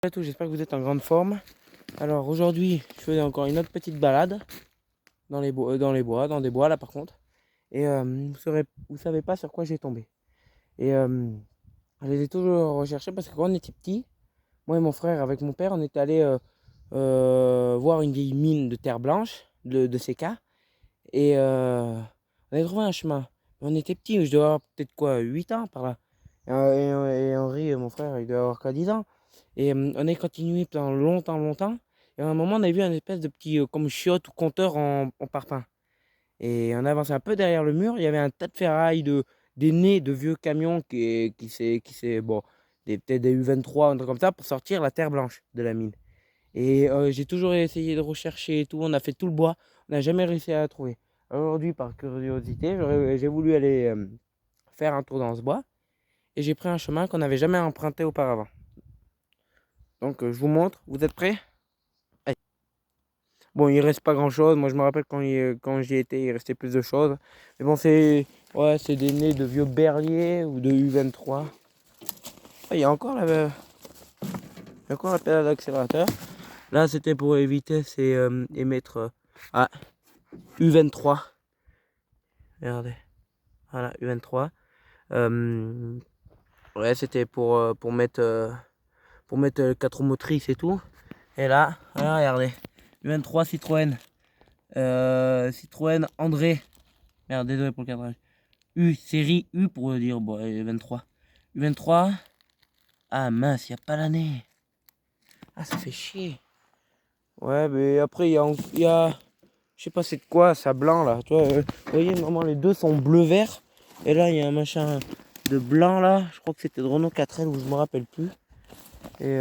Salut à tous, j'espère que vous êtes en grande forme. Alors aujourd'hui, je faisais encore une autre petite balade dans les bois, dans des bois là par contre. Et vous savez pas sur quoi j'ai tombé. Et je les ai toujours recherchés parce que quand on était petit, moi et mon frère avec mon père, on était allé voir une vieille mine de terre blanche de CK. Et on avait trouvé un chemin. On était petits, je devais avoir peut-être quoi, 8 ans par là. Et Henri, mon frère, il devait avoir quoi, 10 ans. Et on a continué pendant longtemps. Et à un moment, on a vu un espèce de petit comme chiotte ou compteur en parpaing. Et on avançait un peu derrière le mur. Il y avait un tas de ferrailles, des nez de vieux camions bon, peut-être des U23, un truc comme ça, pour sortir la terre blanche de la mine. Et j'ai toujours essayé de rechercher et tout. On a fait tout le bois. On n'a jamais réussi à la trouver. Aujourd'hui, par curiosité, j'ai voulu aller faire un tour dans ce bois. Et j'ai pris un chemin qu'on n'avait jamais emprunté auparavant. Donc je vous montre. Vous êtes prêts? Allez. Bon, il reste pas grand chose. Moi, je me rappelle quand j'y étais, il restait plus de choses. Mais bon, c'est des nez de vieux berliers ou de U23. Ah, il y a encore la pédale d'accélérateur. Là, c'était pour éviter et mettre à U23. Regardez. Voilà, U23. Ouais, c'était pour mettre 4 roues motrices et tout. Et là, voilà, regardez. U23 Citroën. Citroën André. Merde, désolé pour le cadrage. Série U pour dire, bon, U23. U23. Ah mince, il n'y a pas l'année. Ah, ça fait chier. Ouais, mais après, je sais pas c'est de quoi, ça blanc là. Tu vois, vous voyez, normalement les deux sont bleu-vert. Et là, il y a un machin de blanc là. Je crois que c'était de Renault 4L ou je me rappelle plus. Et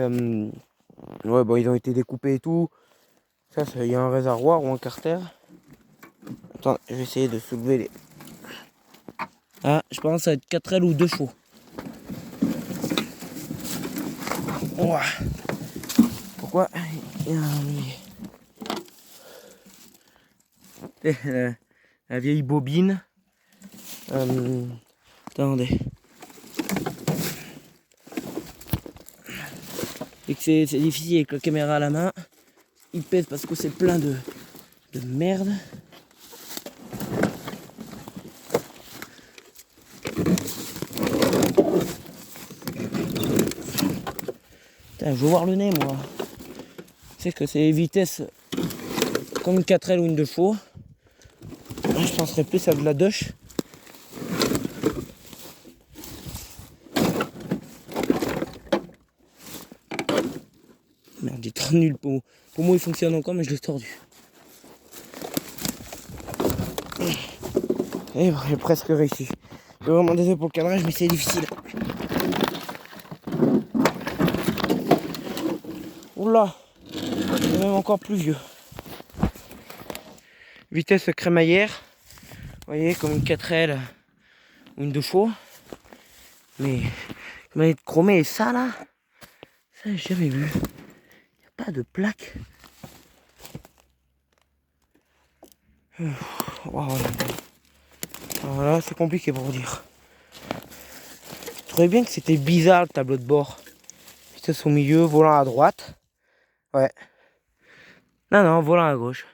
ouais, bon, ils ont été découpés et tout. Ça, il y a un réservoir ou un carter. Attends, je vais essayer de soulever les. Ah, je pense que ça va être 4L ou 2 chevaux. Ouah. Pourquoi il y a la vieille bobine. Attendez. Et que c'est difficile avec la caméra à la main. Il pèse parce que c'est plein de merde. Putain, je veux voir le nez moi. C'est que c'est les vitesses comme une 4L ou une 2 chevaux. Je penserais plus à de la Dush. Merde, j'ai trop nul pour moi il fonctionne encore mais je l'ai tordu. Et bon, j'ai presque réussi. Je suis vraiment désolé pour le cadrage mais c'est difficile. Oula, c'est même encore plus vieux. Vitesse crémaillère. Vous voyez, comme une 4L ou une 2 chevaux. Mais manette chromée et ça là, ça j'ai jamais vu. Il n'y a pas de plaque. Voilà, c'est compliqué pour vous dire. Je trouvais bien que c'était bizarre le tableau de bord. Vitesse au milieu, volant à droite. Ouais. Non, volant à gauche.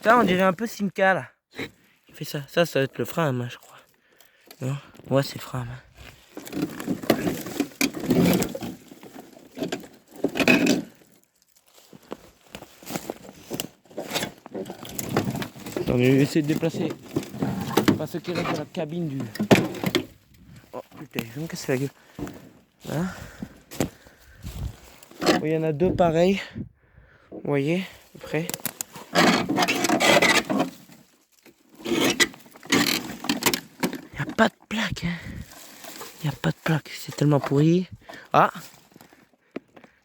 Ça, on dirait un peu Simca là. Il fait ça. Ça va être le frein à main, je crois. Non? Ouais, c'est le frein à main. Attends, je vais essayer de déplacer. Pas ce qui reste dans la cabine du. Oh putain, je vais me casser la gueule. Hein? Bon, il y en a deux pareils. Vous voyez, à peu près. Il n'y a pas de plaque. Hein. Il n'y a pas de plaque. C'est tellement pourri. Ah!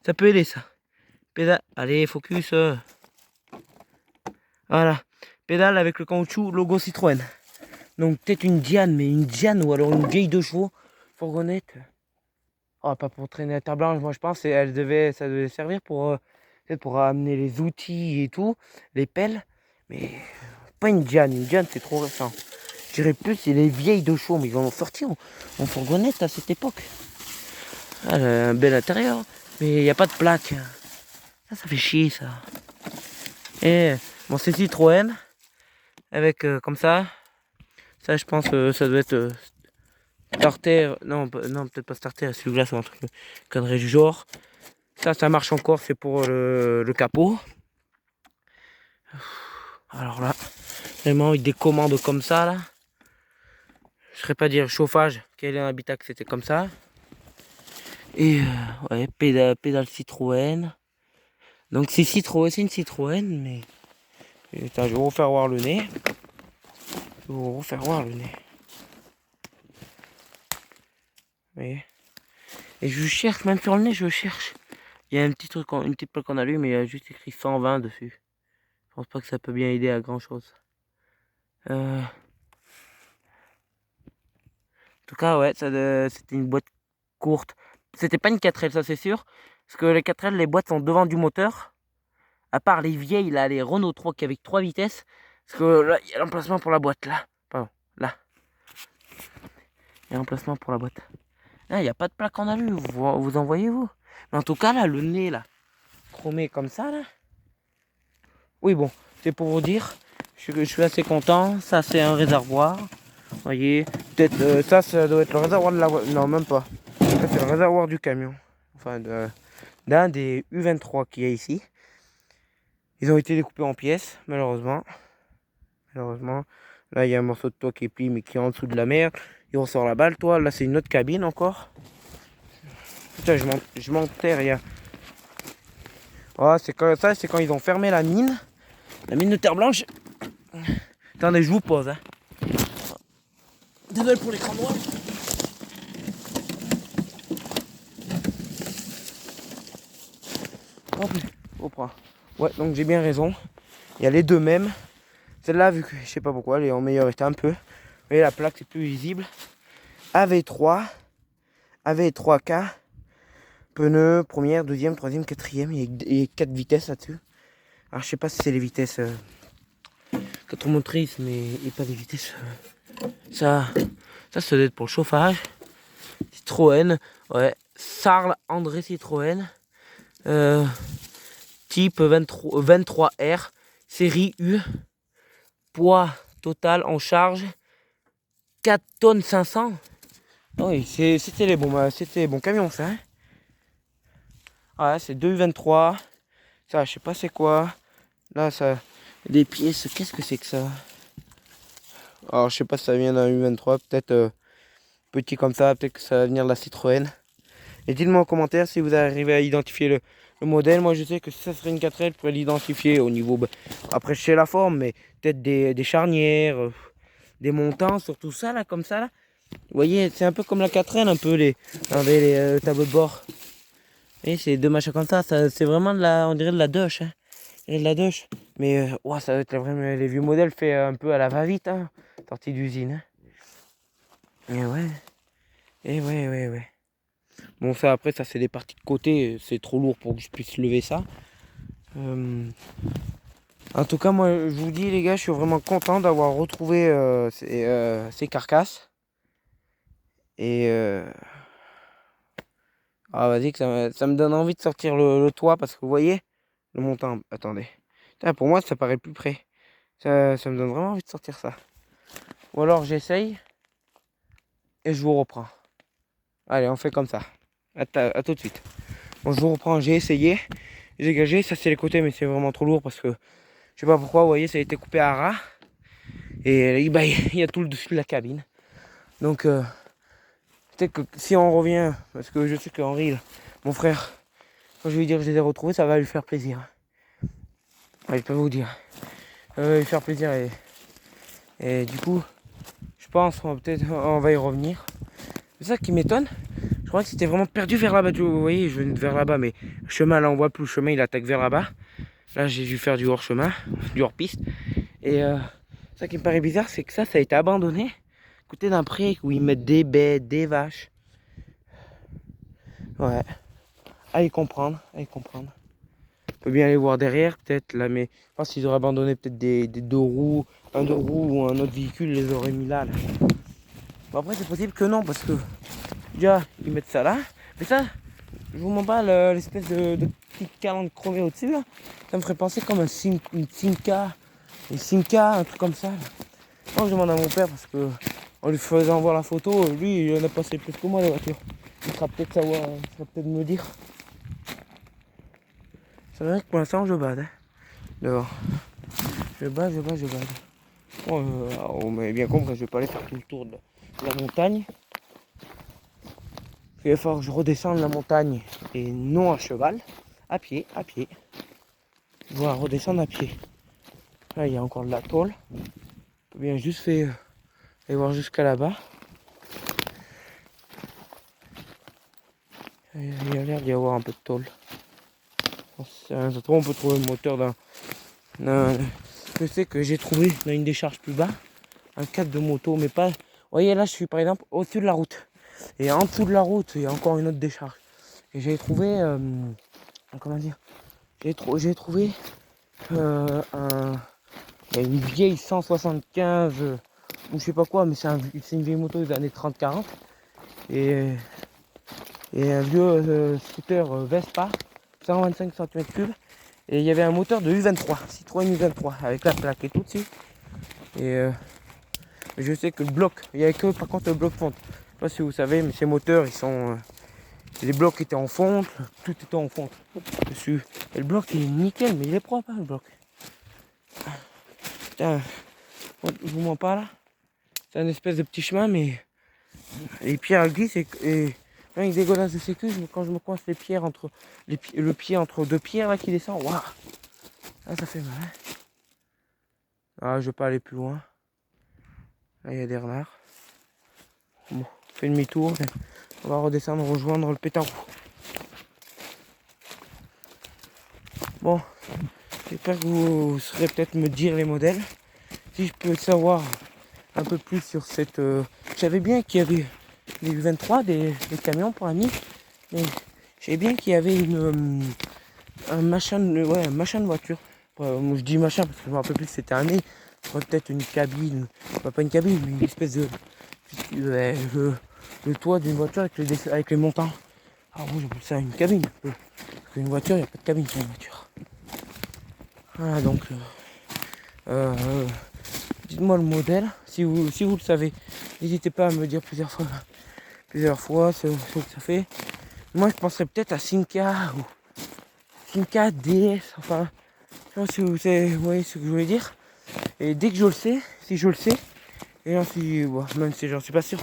Ça peut aider ça. Pédale. Allez, focus. Voilà. Pédale avec le caoutchouc logo Citroën. Donc peut-être une Diane, mais une Diane ou alors une vieille 2 chevaux. Fourgonnette. Oh, pas pour traîner la terre blanche, moi je pense que ça devait servir pour amener les outils et tout, les pelles. Mais pas une Diane c'est trop récent. Je dirais plus c'est les vieilles 2 chevaux, mais ils vont sortir en fourgonnette à cette époque. Ah, un bel intérieur. Mais il n'y a pas de plaque. Ça fait chier ça. Et bon, c'est Citroën. Avec comme ça. Ça, je pense ça doit être starter. Non, non peut-être pas starter. Celui-là, c'est un truc connerie du genre. Ça marche encore. C'est pour le capot. Alors là, vraiment, avec des commandes comme ça, là. Je ne saurais pas dire chauffage. Quel est un habitat que c'était comme ça. Et ouais, pédale Citroën. Donc c'est Citroën, c'est une Citroën, mais... Attends, je vais vous refaire voir le nez. Je vais vous refaire voir le nez. Vous voyez. Et je cherche, même sur le nez, je cherche. Il y a un petit truc, une petite plaque qu'on allume, mais il y a juste écrit 120 dessus. Je pense pas que ça peut bien aider à grand chose. En tout cas, ouais, c'était une boîte courte. C'était pas une 4L, ça c'est sûr. Parce que les 4L, les boîtes sont devant du moteur. À part les vieilles, là, les Renault 3 qui avec 3 vitesses. Parce que là, il y a l'emplacement pour la boîte, là. Pardon, là. Il y a l'emplacement pour la boîte. Là, il n'y a pas de plaque en alu, vous en voyez, vous. Mais en tout cas, là, le nez, là, chromé comme ça, là. Oui, bon, c'est pour vous dire, je suis assez content. Ça, c'est un réservoir. Vous voyez, peut-être, ça doit être le réservoir de la voiture. Non, même pas. Ça, c'est le réservoir du camion. Enfin, d'un des U23 qu'il y a ici. Ils ont été découpés en pièces, malheureusement. Malheureusement. Là, il y a un morceau de toit qui est plié, mais qui est en dessous de la mer. Il ressort là-bas, le toit. Là, c'est une autre cabine encore. Putain, je m'enterre, il y a... Oh, c'est quand ils ont fermé la mine. La mine de terre blanche. Attendez, je vous pose. Hein. Désolé pour l'écran noir. Hop, on prend. Ouais, donc j'ai bien raison. Il y a les deux mêmes. Celle-là, vu que je sais pas pourquoi, elle est en meilleur état un peu. Vous voyez, la plaque c'est plus visible. AV3. AV3K. Pneu, première, deuxième, troisième, quatrième. Il y a 4 vitesses là-dessus. Alors je sais pas si c'est les vitesses 4 motrices, mais il n'y a pas des vitesses. Ça doit être pour le chauffage. Citroën, ouais. Charles André Citroën. Type 23R. Série U. Poids total en charge 4 tonnes 500. Oui, c'était les bons camions ça. Hein, ouais, c'est 2U23. Ça, je sais pas c'est quoi. Là, ça. Des pièces, qu'est-ce que c'est que ça? Alors, je sais pas si ça vient d'un U23, peut-être petit comme ça, peut-être que ça va venir de la Citroën. Et dites-moi en commentaire si vous arrivez à identifier le modèle. Moi, je sais que si ça serait une 4L, je pourrais l'identifier au niveau. Après, je sais la forme, mais peut-être des charnières, des montants, surtout ça, là, comme ça, là. Vous voyez, c'est un peu comme la 4L, un peu les tableaux de bord. Et c'est deux machins comme ça, c'est vraiment de la, on dirait de la doche. Hein. De la doche. Mais ouais, ça doit être vraiment les vieux modèles fait un peu à la va-vite, hein, sortie d'usine. Hein. Et ouais. Et ouais. Bon, ça après, ça c'est des parties de côté, c'est trop lourd pour que je puisse lever ça. En tout cas, moi je vous dis, les gars, je suis vraiment content d'avoir retrouvé ces carcasses. Et ah, vas-y, que ça me donne envie de sortir le toit parce que vous voyez, le montant. Attendez. Putain, pour moi, ça paraît plus près. Ça me donne vraiment envie de sortir ça. Ou alors j'essaye et je vous reprends. Allez, on fait comme ça. À tout de suite. Bon, je vous reprends, j'ai essayé. J'ai dégagé, ça c'est les côtés, mais c'est vraiment trop lourd parce que je sais pas pourquoi, vous voyez, ça a été coupé à ras. Et bah, il y a tout le dessus de la cabine. Donc, peut-être que si on revient, parce que je sais que Henri, là, mon frère, quand je vais lui dire que je les ai retrouvés, ça va lui faire plaisir. Ouais, je peux vous dire. Ça va lui faire plaisir et du coup, je pense on va y revenir. C'est ça qui m'étonne. Je crois que c'était vraiment perdu vers là-bas. Vous voyez, je viens vers là-bas, mais le chemin, là, on voit plus le chemin, il attaque vers là-bas. Là, j'ai dû faire du hors-chemin, du hors-piste. Et ça qui me paraît bizarre, c'est que ça a été abandonné. À côté d'un pré où ils mettent des bêtes, des vaches. Ouais. À y comprendre. On peut bien aller voir derrière, peut-être, là, mais je pense qu'ils auraient abandonné peut-être des deux roues, un deux roues ou un autre véhicule, les aurait mis là. Bon, après, c'est possible que non, parce que déjà, ils mettent ça là. Mais ça, je vous mens pas, l'espèce de petite calandre chromée au-dessus, là, ça me ferait penser comme une Simca, un truc comme ça. Là. Moi, je demande à mon père parce que en lui faisant voir la photo, lui, il en a passé plus que moi la voiture. Il sera peut-être savoir, il sera peut-être me dire. C'est vrai que pour l'instant, je bade. Hein. Dehors. Je bade. Bon, on m'avait bien compris, je vais pas aller faire tout le tour de la montagne. Il va falloir que je redescende la montagne et non à cheval, à pied. Je vais redescendre à pied. Là, il y a encore de la tôle. J'ai bien juste fait aller voir jusqu'à là-bas. Il y a l'air d'y avoir un peu de tôle. Ça se trouve, on peut trouver le moteur d'un. Je sais que j'ai trouvé dans une décharge plus bas un cadre de moto, mais pas. Vous voyez, là, je suis par exemple au-dessus de la route. Et en dessous de la route, il y a encore une autre décharge. Et j'ai trouvé. Comment dire? J'ai trouvé une vieille 175 ou je sais pas quoi, mais c'est une vieille moto des années 30-40. Et un vieux scooter Vespa, 125 cm3. Et il y avait un moteur de U23, Citroën U23, avec la plaque et tout dessus. Et je sais que le bloc, il n'y avait que par contre le bloc fonte. Je sais pas si vous savez, mais ces moteurs, ils sont. Les blocs étaient en fonte, tout était en fonte dessus. Et le bloc il est nickel, mais il est propre, hein, le bloc. Putain, je vous mens pas là. C'est un espèce de petit chemin, mais les pierres glissent et quand il dégueulasse de sécu, quand je me coince les pierres entre le pied entre deux pierres là qui descend, waouh, ah, ça fait mal. Hein. Ah, je vais pas aller plus loin. Là, il y a des renards. Bon, on fait demi-tour. On va redescendre, rejoindre le pétarou. Bon, j'espère que vous saurez peut-être me dire les modèles. Si je peux savoir un peu plus sur cette. Je savais bien qu'il y avait les U23, des camions pour amis, mais je savais bien qu'il y avait un machin de voiture. Moi je dis machin parce que je me rappelle plus c'était un nez. Peut-être une cabine, pas une cabine, mais une espèce de. Le toit d'une voiture avec les montants. Alors moi j'appelle ça une cabine. Parce qu'une voiture, il n'y a pas de cabine sur une voiture. Voilà donc. Dites-moi le modèle, si vous le savez. N'hésitez pas à me dire plusieurs fois ce que ça fait. Moi je penserais peut-être à Simca ou Simca DS, enfin. Je sais pas si vous voyez ce que je voulais dire. Et dès que je le sais, si je le sais, et là, même si j'en suis pas sûr,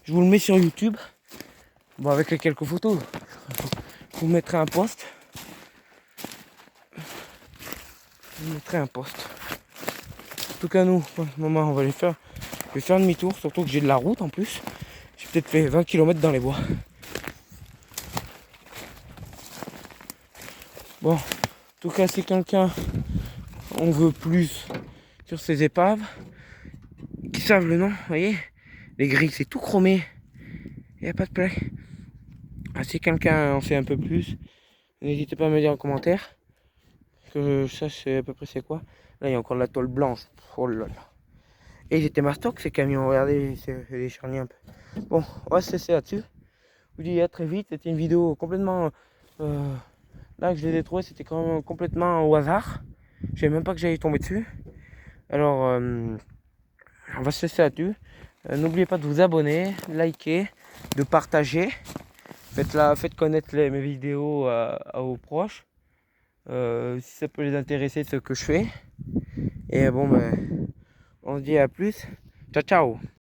je vous le mets sur YouTube. Bon, avec les quelques photos. Je vous mettrai un post. En tout cas, nous, pour le moment, on va les faire. Je vais faire demi-tour, surtout que j'ai de la route en plus. J'ai peut-être fait 20 km dans les bois. Bon, en tout cas, si quelqu'un on veut plus sur ces épaves, qui savent le nom, vous voyez, les grilles, c'est tout chromé. Il n'y a pas de plaque. Ah, si quelqu'un en sait un peu plus, n'hésitez pas à me dire en commentaire. Que je sache à peu près c'est quoi. Là, il y a encore de la tôle blanche. Oh là là. Et ils étaient mastoc ces camions, regardez, c'est les charniers un peu. Bon, on va se laisser là-dessus. Je vous dis à très vite. C'était une vidéo complètement. Là que je les ai trouvés, c'était quand même complètement au hasard. Je savais même pas que j'allais tomber dessus. Alors, on va se laisser là-dessus. N'oubliez pas de vous abonner, liker, de partager. Faites connaître mes vidéos à vos proches. Si ça peut les intéresser ce que je fais. Et bon, ben, on se dit à plus. Ciao, ciao.